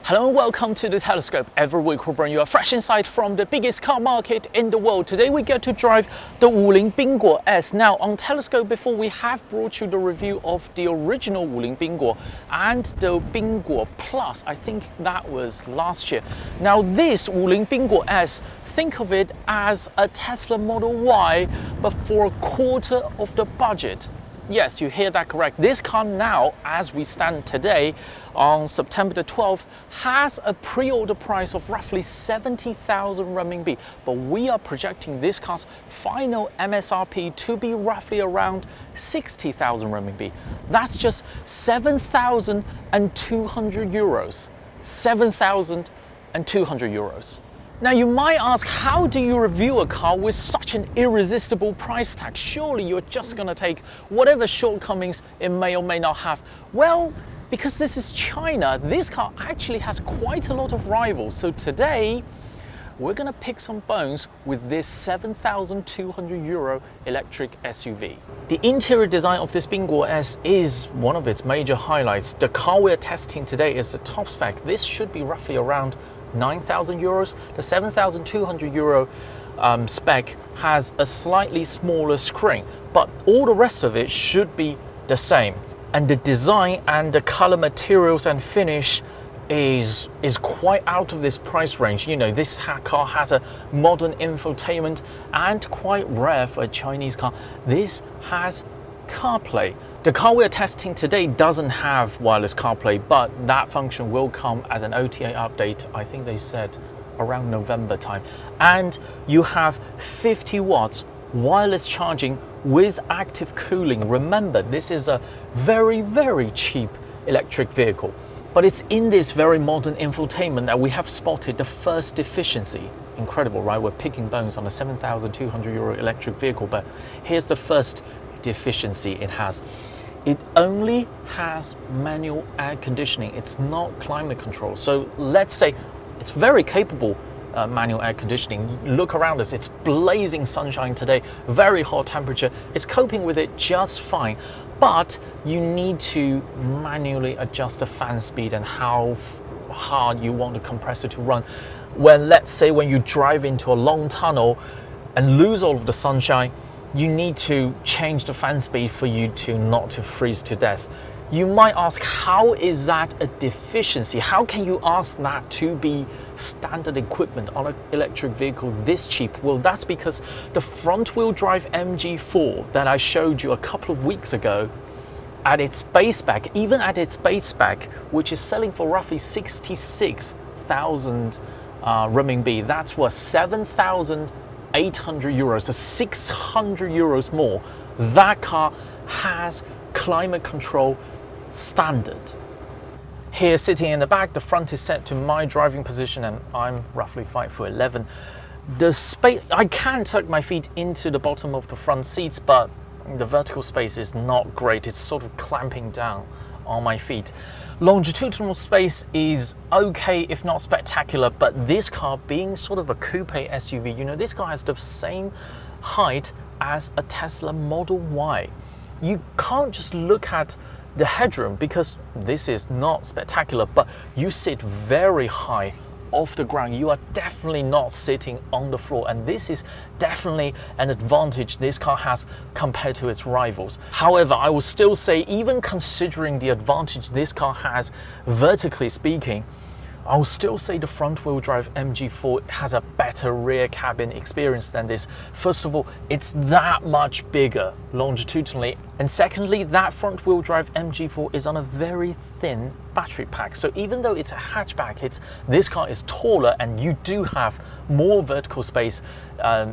Hello and welcome to the Telescope. Every week we bring you a fresh insight from the biggest car market in the world. Today we get to drive the Wuling Binguo S. Now on Telescope before we have brought you the review of the original Wuling Binguo and the Binguo Plus. I think that was last year. Now this Wuling Binguo S, think of it as a Tesla Model Y but for a quarter of the budget. Yes, you hear that correct. This car now, as we stand today, on September the 12th, has a pre-order price of roughly 70,000 renminbi. But we are projecting this car's final MSRP to be roughly around 60,000 renminbi. That's just 7,200 euros. 7,200 euros. Now you might ask, how do you review a car with such an irresistible price tag? Surely you're just going to take whatever shortcomings it may or may not have. Well, because this is China, this car actually has quite a lot of rivals. So today, we're going to pick some bones with this 7,200 euro electric SUV. The interior design of this Binguo S is one of its major highlights. The car we're testing today is the top spec. This should be roughly around 9,000 euros. The 7,200 euro spec has a slightly smaller screen, but all the rest of it should be the same. And the design and the color materials and finish is quite out of this price range. You know, this car has a modern infotainment and quite rare for a Chinese car. This has CarPlay. The car we're testing today doesn't have wireless CarPlay, but that function will come as an OTA update, I think they said around November time. And you have 50 watts wireless charging with active cooling. Remember, this is a very, very cheap electric vehicle. But it's in this very modern infotainment that we have spotted the first deficiency. Incredible, right? We're picking bones on a 7,200 euro electric vehicle, but here's the first deficiency it has. It only has manual air conditioning. It's not climate control. So let's say it's very capable manual air conditioning. Look around us, it's blazing sunshine today, very hot temperature. It's coping with it just fine, but you need to manually adjust the fan speed and how hard you want the compressor to run. Let's say when you drive into a long tunnel and lose all of the sunshine, you need to change the fan speed for you not to freeze to death. You might ask, how is that a deficiency? How can you ask that to be standard equipment on an electric vehicle this cheap? Well, that's because the front-wheel drive MG4 that I showed you a couple of weeks ago, at its base spec, even at its base spec, which is selling for roughly 66,000 renminbi, that's worth 7,800 euros, so 600 euros more. That car has climate control standard. Here sitting in the back, the front is set to my driving position and I'm roughly 5'11". The space, I can tuck my feet into the bottom of the front seats, but the vertical space is not great. It's sort of clamping down on my feet. Longitudinal space is okay, if not spectacular, but this car being sort of a coupe SUV, you know, this car has the same height as a Tesla Model Y. You can't just look at the headroom because this is not spectacular, but you sit very high off the ground. You are definitely not sitting on the floor, and this is definitely an advantage this car has compared to its rivals. However, I will still say, even considering the advantage this car has vertically speaking, I will still say the front-wheel drive MG4 has a better rear cabin experience than this. First of all, it's that much bigger longitudinally, and secondly, that front-wheel drive MG4 is on a very thin battery pack. So even though it's a hatchback, this car is taller and you do have more vertical space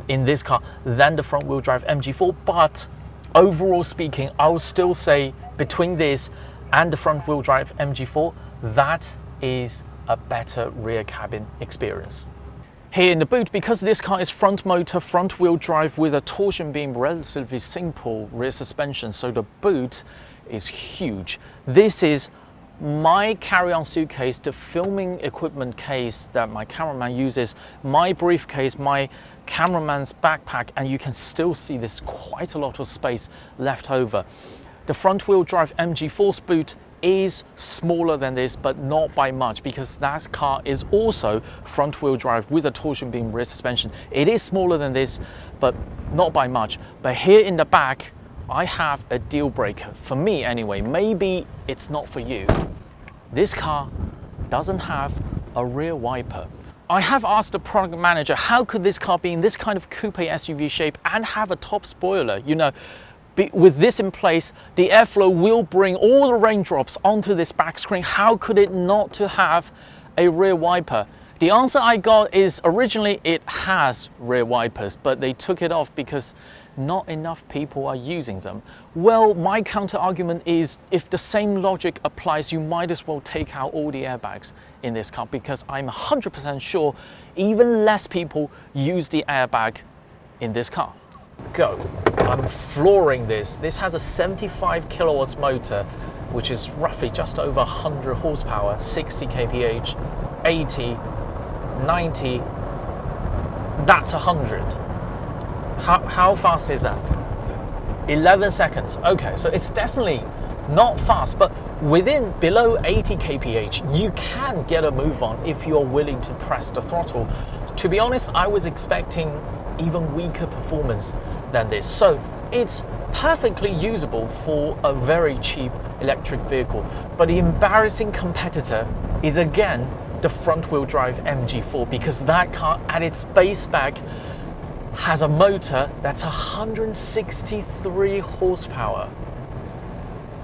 in this car than the front-wheel drive MG4. But overall speaking, I will still say between this and the front-wheel drive MG4, that is a better rear cabin experience. Here in the boot, because this car is front motor, front wheel drive with a torsion beam, relatively simple rear suspension, so the boot is huge. This is my carry-on suitcase, the filming equipment case that my cameraman uses, my briefcase, my cameraman's backpack, and you can still see there's quite a lot of space left over. The front-wheel drive MG4's boot is smaller than this, but not by much, because that car is also front-wheel drive with a torsion beam rear suspension. It is smaller than this, but not by much. But here in the back, I have a deal breaker, for me anyway. Maybe it's not for you. This car doesn't have a rear wiper. I have asked the product manager, how could this car be in this kind of coupe SUV shape and have a top spoiler? You know, with this in place, the airflow will bring all the raindrops onto this back screen. How could it not to have a rear wiper? The answer I got is originally it has rear wipers, but they took it off because not enough people are using them. Well, my counter argument is if the same logic applies, you might as well take out all the airbags in this car, because I'm 100% sure even less people use the airbag in this car. Go. I'm flooring this. This has a 75 kilowatts motor, which is roughly just over 100 horsepower, 60 kph, 80, 90, that's 100. How fast is that? 11 seconds. Okay, so it's definitely not fast, but below 80 kph, you can get a move on if you're willing to press the throttle. To be honest, I was expecting even weaker performance than this. So it's perfectly usable for a very cheap electric vehicle. But the embarrassing competitor is again the front-wheel drive MG4, because that car at its base spec has a motor that's 163 horsepower.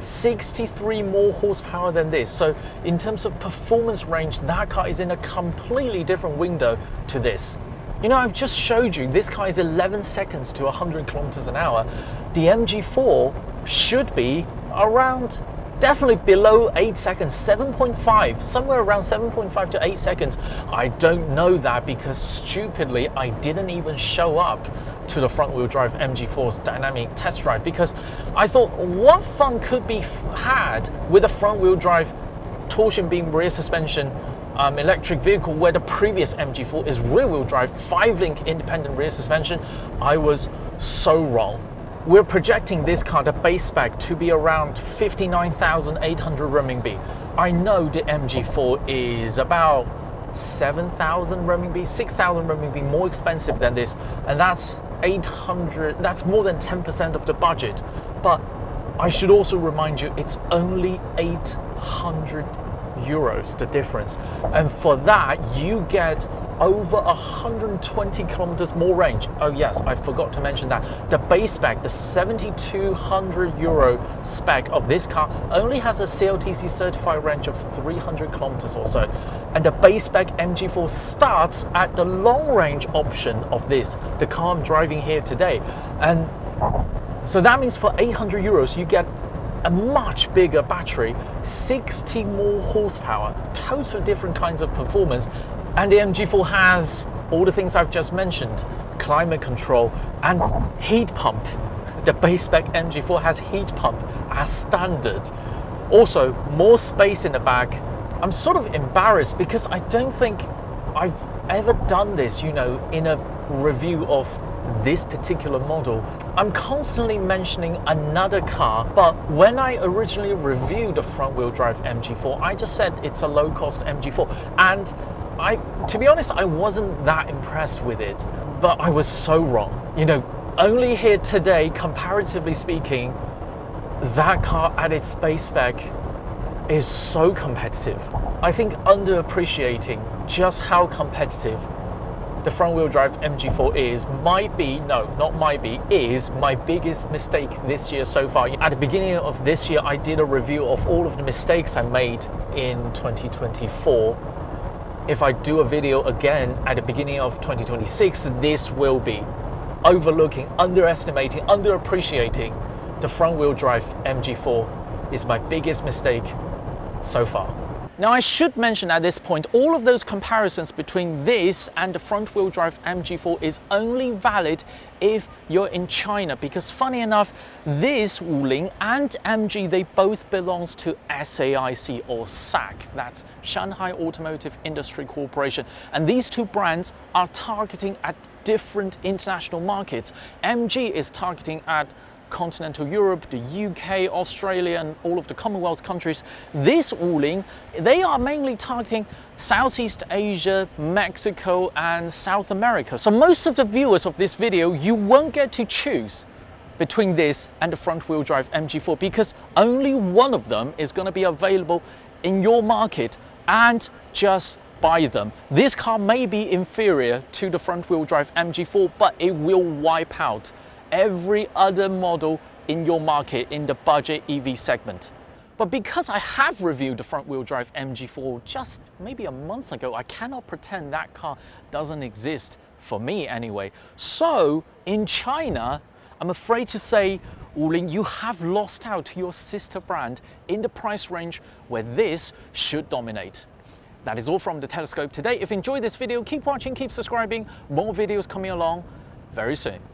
63 more horsepower than this. So in terms of performance range, that car is in a completely different window to this. You know, I've just showed you this car is 11 seconds to 100 kilometers an hour. The MG4 should be around, definitely below 8 seconds, 7.5, somewhere around 7.5 to 8 seconds. I don't know that because stupidly I didn't even show up to the front-wheel drive MG4's dynamic test drive, because I thought, what fun could be had with a front-wheel drive torsion beam rear suspension electric vehicle where the previous MG4 is rear-wheel drive 5-link independent rear suspension. I was so wrong. We're projecting this car, the base spec, to be around 59,800 renminbi. I know the MG4 is about 7,000 renminbi, 6,000 renminbi more expensive than this, and that's 800, that's more than 10% of the budget. But I should also remind you, it's only 800 euros, the difference. And for that, you get over 120 kilometers more range. Oh yes, I forgot to mention that. The base spec, the 7,200 euro spec of this car only has a CLTC certified range of 300 kilometers or so. And the base spec MG4 starts at the long range option of this, the car I'm driving here today. And so that means for 800 euros, you get a much bigger battery, 60 more horsepower, totally different kinds of performance. And the MG4 has all the things I've just mentioned, climate control and heat pump. The base spec MG4 has heat pump as standard. Also, more space in the back. I'm sort of embarrassed because I don't think I've ever done this, you know, in a review of this particular model. I'm constantly mentioning another car, but when I originally reviewed the front-wheel drive MG4, I just said it's a low-cost MG4. And to be honest, I wasn't that impressed with it, but I was so wrong. You know, only here today, comparatively speaking, that car at its base spec is so competitive. I think underappreciating just how competitive the front-wheel drive MG4 is my biggest mistake this year so far. At the beginning of this year, I did a review of all of the mistakes I made in 2024. If I do a video again at the beginning of 2026, this will be overlooking, underestimating, underappreciating the front-wheel drive MG4 is my biggest mistake so far. Now, I should mention at this point, all of those comparisons between this and the front-wheel drive MG4 is only valid if you're in China, because funny enough, this Wuling and MG, they both belongs to SAIC or SAC, that's Shanghai Automotive Industry Corporation. And these two brands are targeting at different international markets. MG is targeting at continental Europe, the UK, Australia, and all of the Commonwealth countries. This Wuling, they are mainly targeting Southeast Asia, Mexico, and South America. So most of the viewers of this video, you won't get to choose between this and the front-wheel drive MG4 because only one of them is going to be available in your market, and just buy them. This car may be inferior to the front-wheel drive MG4, but it will wipe out every other model in your market in the budget EV segment. But because I have reviewed the front-wheel drive MG4 just maybe a month ago, I cannot pretend that car doesn't exist, for me anyway. So in China, I'm afraid to say, Wuling, you have lost out to your sister brand in the price range where this should dominate. That is all from the Telescope today. If you enjoyed this video, keep watching, keep subscribing. More videos coming along very soon.